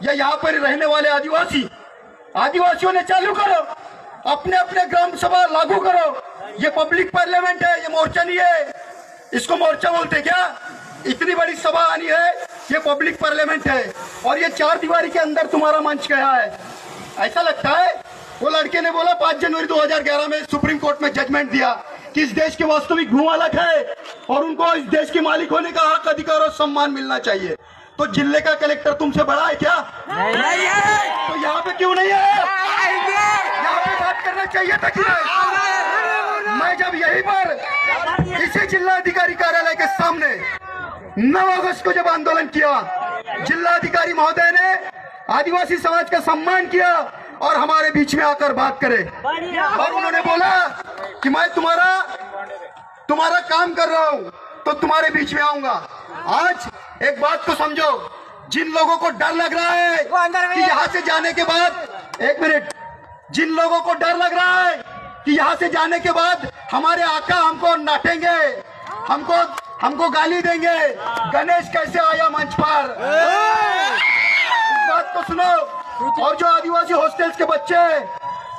या यहाँ पर रहने वाले आदिवासियों ने चालू करो, अपने अपने ग्राम सभा लागू करो। ये पब्लिक पार्लियामेंट है, ये मोर्चा नहीं है। इसको मोर्चा बोलते क्या? इतनी बड़ी सभा आनी है, ये पब्लिक पार्लियामेंट है। और ये 4 दीवारी के अंदर तुम्हारा मंच गया है, ऐसा लगता है। वो लड़के ने बोला 5 जनवरी 2011 में सुप्रीम कोर्ट में जजमेंट दिया कि इस देश के वास्तविक भू मालिक है और उनको इस देश के मालिक होने का हक, अधिकार और सम्मान मिलना चाहिए। तो जिले का कलेक्टर तुमसे बड़ा है क्या? नहीं है। तो यहाँ पे क्यों नहीं है? यहाँ पे बात करना चाहिए था कि नहीं? मैं जब यहीं पर इसी जिला अधिकारी कार्यालय के सामने 9 अगस्त को जब आंदोलन किया, जिला अधिकारी महोदय ने आदिवासी समाज का सम्मान किया और हमारे बीच में आकर बात करे और उन्होंने बोला कि मैं तुम्हारा काम कर रहा हूं तो तुम्हारे बीच में आऊंगा। आज एक बात को समझो, जिन लोगों को डर लग रहा है कि यहाँ से जाने के बाद, एक मिनट, जिन लोगों को डर लग रहा है कि यहाँ से जाने के बाद हमारे आका हमको डांटेंगे, हमको गाली देंगे, गणेश कैसे आया मंच पर, इस बात को सुनो। और जो आदिवासी हॉस्टल्स के बच्चे,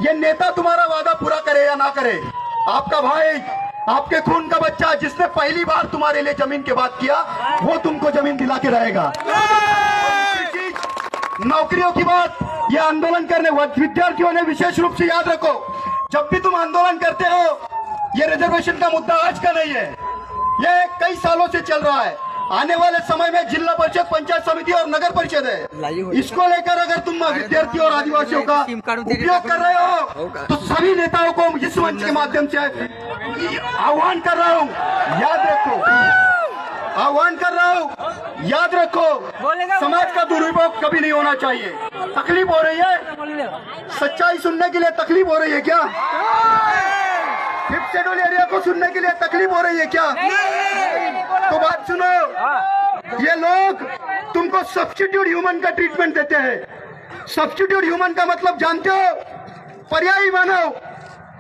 ये नेता तुम्हारा वादा पूरा करे या ना करे, आपका भाई, आपके खून का बच्चा जिसने पहली बार तुम्हारे लिए जमीन की बात किया, वो तुमको जमीन दिला के रहेगा। नौकरियों की बात, ये आंदोलन करने विद्यार्थियों ने विशेष रूप से याद रखो, जब भी तुम आंदोलन करते हो, ये रिजर्वेशन का मुद्दा आज का नहीं है, ये कई सालों से चल रहा है। आने वाले समय में जिला परिषद, पंचायत समिति और नगर परिषद है, इसको लेकर अगर तुम विद्यार्थी और आदिवासियों का उपयोग कर रहे हो तो सभी नेताओं को इस मंच के माध्यम से आह्वान कर रहा हूँ, याद रखो, आह्वान कर रहा हूँ, याद रखो, समाज का दुरुपयोग कभी नहीं होना चाहिए। तकलीफ हो रही है, सच्चाई सुनने के लिए तकलीफ हो रही है क्या? 5th शेड्यूल एरिया को सुनने के लिए तकलीफ हो रही है क्या? तो बात सुनो, ये लोग तुमको सब्स्टिट्यूट ह्यूमन का ट्रीटमेंट देते हैं। सब्स्टिट्यूट ह्यूमन का मतलब जानते हो? पर्यायी मानव।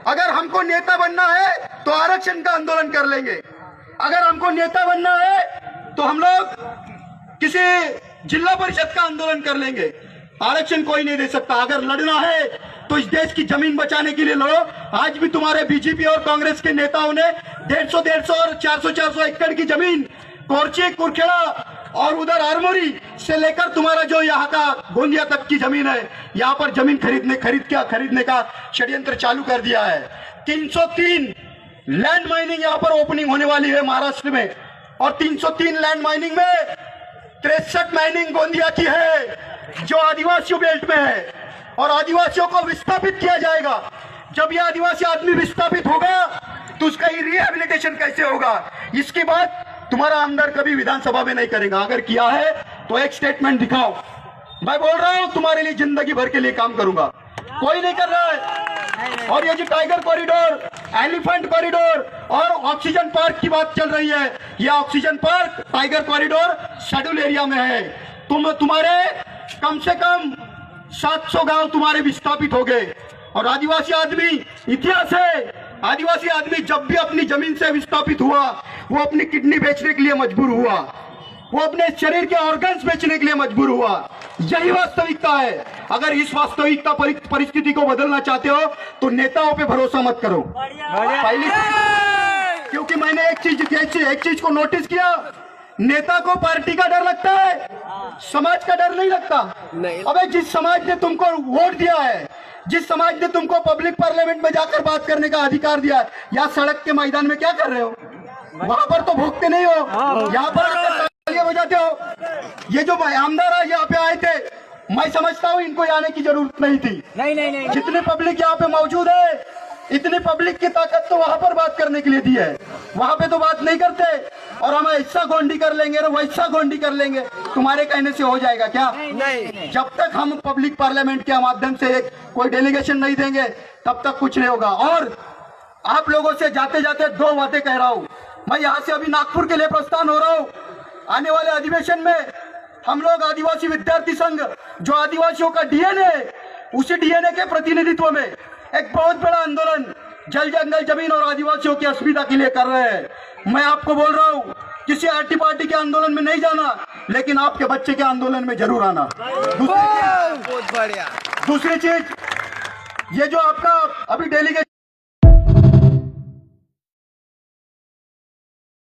अगर हमको नेता बनना है तो आरक्षण का आंदोलन कर लेंगे, अगर हमको नेता बनना है तो हम लोग किसी जिला परिषद का आंदोलन कर लेंगे, आरक्षण कोई नहीं दे सकता। अगर लड़ना है तो इस देश की जमीन बचाने के लिए लड़ो। आज भी तुम्हारे बीजेपी और कांग्रेस के नेताओं ने 150 और 400 एकड़ की जमीन कोरची, कुरखेड़ा और उधर आरमोरी से लेकर तुम्हारा जो यहाँ का गोंदिया तक की जमीन है, यहाँ पर जमीन खरीदने का षड्यंत्र चालू कर दिया है। 303 लैंड माइनिंग यहाँ पर ओपनिंग होने वाली है महाराष्ट्र में, और 303 लैंड माइनिंग में 63 माइनिंग गोंदिया की है जो आदिवासियों बेल्ट में है, और आदिवासियों को विस्थापित किया जाएगा। जब यह आदिवासी आदमी विस्थापित होगा तो उसका रिहेबिलिटेशन कैसे होगा, इसकी बात तुम्हारा आमदार कभी विधानसभा में नहीं करेगा। अगर किया है तो एक स्टेटमेंट दिखाओ। मैं बोल रहा हूं तुम्हारे लिए जिंदगी भर के लिए काम करूंगा, कोई नहीं कर रहा है। और ये जो टाइगर कॉरिडोर, एलिफेंट कॉरिडोर और ऑक्सीजन पार्क की बात चल रही है, ये oxygen park, tiger corridor schedule area में है। तुम्हारे कम से कम 700 गांव तुम्हारे विस्थापित हो गए। और आदिवासी आदमी, इतिहास है, आदिवासी आदमी जब भी अपनी जमीन से विस्थापित हुआ, वो अपनी किडनी बेचने के लिए मजबूर हुआ, वो अपने शरीर के ऑर्गन्स बेचने के लिए मजबूर हुआ। यही वास्तविकता है। अगर इस वास्तविकता परिस्थिति को बदलना चाहते हो तो नेताओं पे भरोसा मत करो। पहली, क्योंकि मैंने एक चीज को नोटिस किया, नेता को पार्टी का डर लगता है, समाज का डर नहीं लगता। अबे जिस समाज ने तुमको वोट दिया है, जिस समाज ने तुमको पब्लिक पार्लियामेंट में जाकर बात करने का अधिकार दिया है, या सड़क के मैदान में क्या कर रहे हो? वहां पर तो भोगते नहीं हो, यहाँ पर तालियां बजाते हो। ये जो आमदार यहाँ पे आए थे, मैं समझता हूँ इनको आने की जरूरत नहीं थी। नहीं। जितनी पब्लिक यहाँ पे मौजूद है, इतनी पब्लिक की ताकत तो वहां पर बात करने के लिए दी है, वहां पे तो बात नहीं करते। और हम ऐसा गोंडी कर लेंगे और वैसा गोंडी कर लेंगे, तुम्हारे कहने से हो जाएगा क्या? नहीं। जब तक हम पब्लिक पार्लियामेंट के माध्यम से कोई डेलीगेशन नहीं देंगे तब तक कुछ नहीं होगा। और आप लोगों से जाते जाते 2 बातें कह रहा हूँ। मैं यहाँ से अभी नागपुर के लिए प्रस्थान हो रहा हूँ। आने वाले अधिवेशन में हम लोग आदिवासी विद्यार्थी संघ, जो आदिवासियों का डीएनए, उसी डीएनए के प्रतिनिधित्व में एक बहुत बड़ा आंदोलन जल जंगल जमीन और आदिवासियों की अस्मिता के लिए कर रहे हैं। मैं आपको बोल रहा हूँ, किसी आरटी पार्टी के आंदोलन में नहीं जाना, लेकिन आपके बच्चे के आंदोलन में जरूर आना। बहुत बढ़िया। दूसरी चीज, ये जो आपका अभी डेलीगेशन